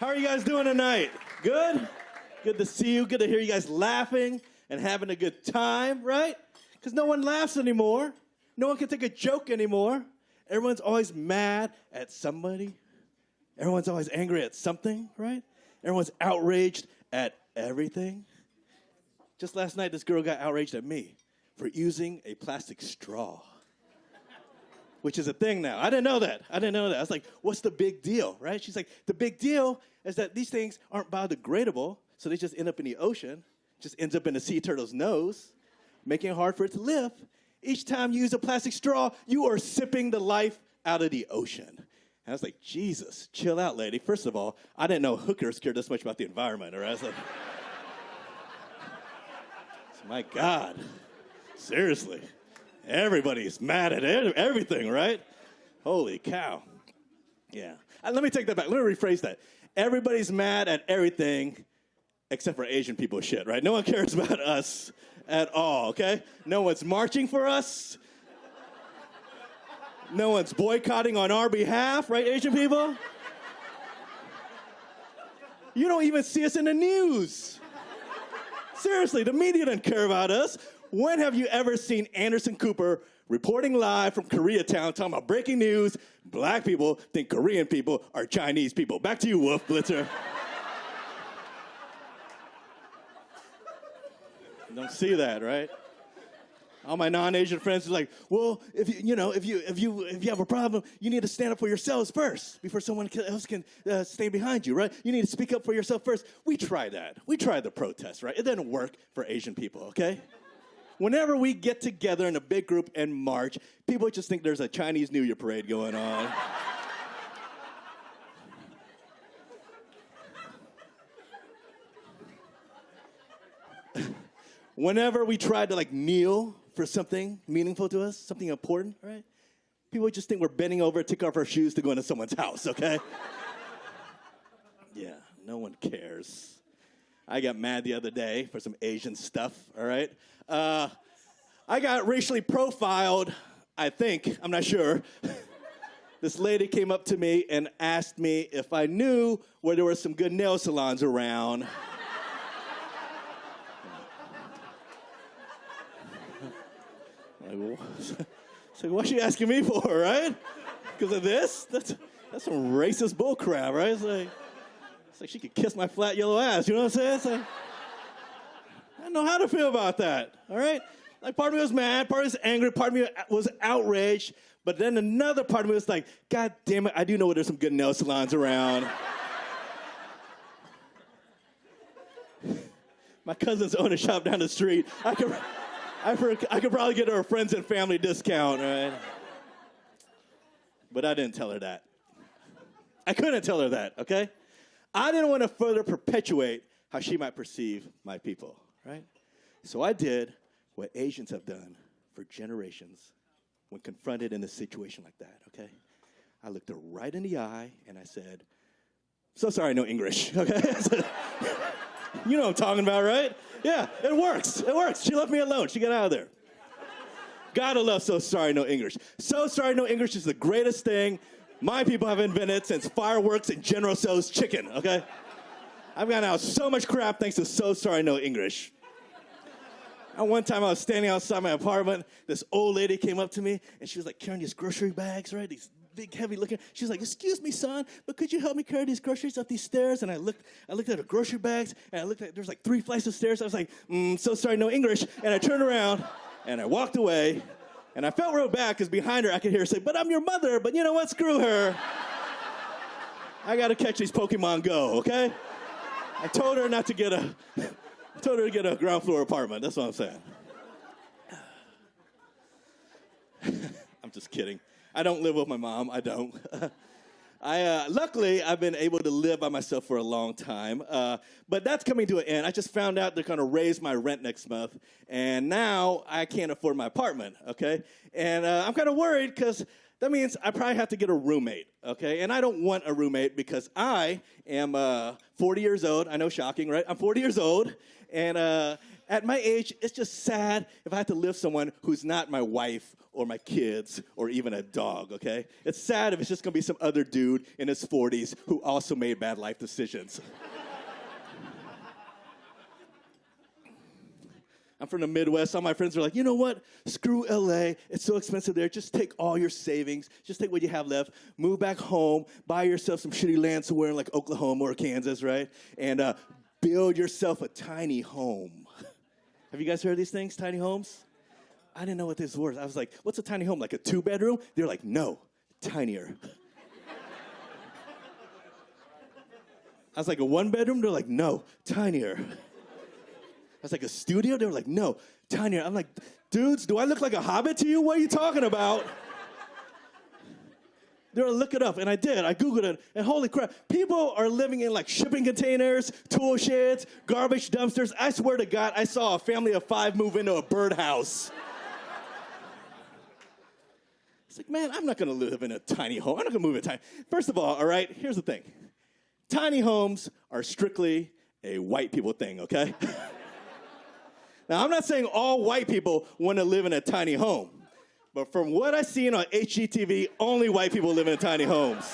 How are you guys doing tonight? Good? Good to see you. Good to hear you guys laughing and having a good time, right? Because no one laughs anymore. No one can take a joke anymore. Everyone's always mad at somebody. Everyone's always angry at something, right? Everyone's outraged at everything. Just last night, this girl got outraged at me for using a plastic straw, which is a thing now. I didn't know that. I was like, what's the big deal, right? She's like, the big deal is that these things aren't biodegradable, so they just end up in the ocean, just ends up in the sea turtle's nose, making it hard for it to live. Each time you use a plastic straw, you are sipping the life out of the ocean. And I was like, Jesus, chill out, lady. First of all, I didn't know hookers cared this much about the environment, all right? I was like, my God, seriously. Everybody's mad at everything, right? Holy cow. Yeah. Let me take that back. Let me rephrase that. Everybody's mad at everything except for Asian people shit, right? No one cares about us at all, okay? No one's marching for us. No one's boycotting on our behalf, right, Asian people? You don't even see us in the news. Seriously, the media doesn't care about us. When have you ever seen Anderson Cooper reporting live from Koreatown talking about breaking news? Black people think Korean people are Chinese people. Back to you, Wolf Blitzer. Don't see that, right? All my non-Asian friends are like, well, if you have a problem, you need to stand up for yourselves first before someone else can stand behind you, right? You need to speak up for yourself first. We tried that. We tried the protest, right? It didn't work for Asian people, okay? Whenever we get together in a big group and march, people just think there's a Chinese New Year parade going on. Whenever we try to kneel for something meaningful to us, something important, right? People just think we're bending over, take off our shoes to go into someone's house, okay? Yeah, no one cares. I got mad the other day for some Asian stuff, all right? I got racially profiled, I think, I'm not sure. This lady came up to me and asked me if I knew where there were some good nail salons around. So what's she asking me for, right? Because of this? That's some racist bull crap, right? It's like she could kiss my flat yellow ass, you know what I'm saying? I don't know how to feel about that, all right? Part of me was mad, part of me was angry, part of me was outraged, but then another part of me was like, God damn it, I do know where there's some good nail salons around. My cousins own a shop down the street. I could probably get her a friends and family discount, right? But I didn't tell her that. I couldn't tell her that, okay? I didn't want to further perpetuate how she might perceive my people, right? So I did what Asians have done for generations when confronted in a situation like that, okay? I looked her right in the eye and I said, so sorry, no English, okay? You know what I'm talking about, right? Yeah, it works. It works. She left me alone. She got out of there. Gotta love so sorry, no English. So sorry, no English is the greatest thing my people have invented since fireworks and General Tso's chicken, okay? I've gotten out so much crap thanks to so sorry, no English. And one time I was standing outside my apartment, this old lady came up to me, and she was carrying these grocery bags, right? These big, heavy looking. She was like, excuse me, son, but could you help me carry these groceries up these stairs? And I looked at her grocery bags, and I looked at, there's 3 flights of stairs. I was like, so sorry, no English. And I turned around, and I walked away, and I felt real bad, because behind her, I could hear her say, but I'm your mother, but you know what, screw her. I got to catch these Pokemon Go, okay? I told her to get a ground floor apartment. That's what I'm saying. I'm just kidding. I don't live with my mom. I don't. Luckily, I've been able to live by myself for a long time, but that's coming to an end. I just found out they're going to raise my rent next month, and now I can't afford my apartment, okay? And I'm kind of worried because that means I probably have to get a roommate, okay? And I don't want a roommate because I am 40 years old. I know, shocking, right? I'm 40 years old, and at my age, it's just sad if I have to live with someone who's not my wife or my kids or even a dog, okay? It's sad if it's just gonna be some other dude in his 40s who also made bad life decisions. I'm from the Midwest. All my friends are like, you know what? Screw LA. It's so expensive there. Just take all your savings. Just take what you have left. Move back home. Buy yourself some shitty land somewhere in like Oklahoma or Kansas, right? And build yourself a tiny home. Have you guys heard of these things, tiny homes? I didn't know what this was. I was like, what's a tiny home? Like a 2-bedroom? They're like, no, tinier. I was like, a 1-bedroom? They're like, no, tinier. I was like, a studio? They were like, no, tinier. I'm like, dudes, do I look like a hobbit to you? What are you talking about? They were like, look it up, and I did. I Googled it, and holy crap, people are living in like shipping containers, tool sheds, garbage dumpsters. I swear to God, I saw a family of 5 move into a birdhouse. It's like, man, I'm not gonna live in a tiny home. I'm not gonna move in a tiny. First of all right, here's the thing. Tiny homes are strictly a white people thing, okay? Now, I'm not saying all white people want to live in a tiny home, but from what I've seen on HGTV, only white people live in tiny homes.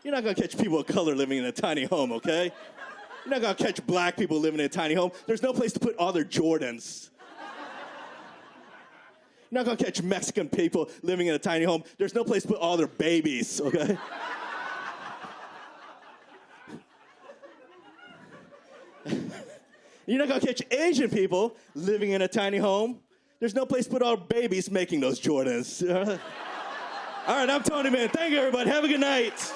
You're not going to catch people of color living in a tiny home, okay? You're not going to catch black people living in a tiny home. There's no place to put all their Jordans. You're not going to catch Mexican people living in a tiny home. There's no place to put all their babies, okay? You're not going to catch Asian people living in a tiny home. There's no place to put all babies making those Jordans. All right, I'm Tony, man. Thank you, everybody. Have a good night.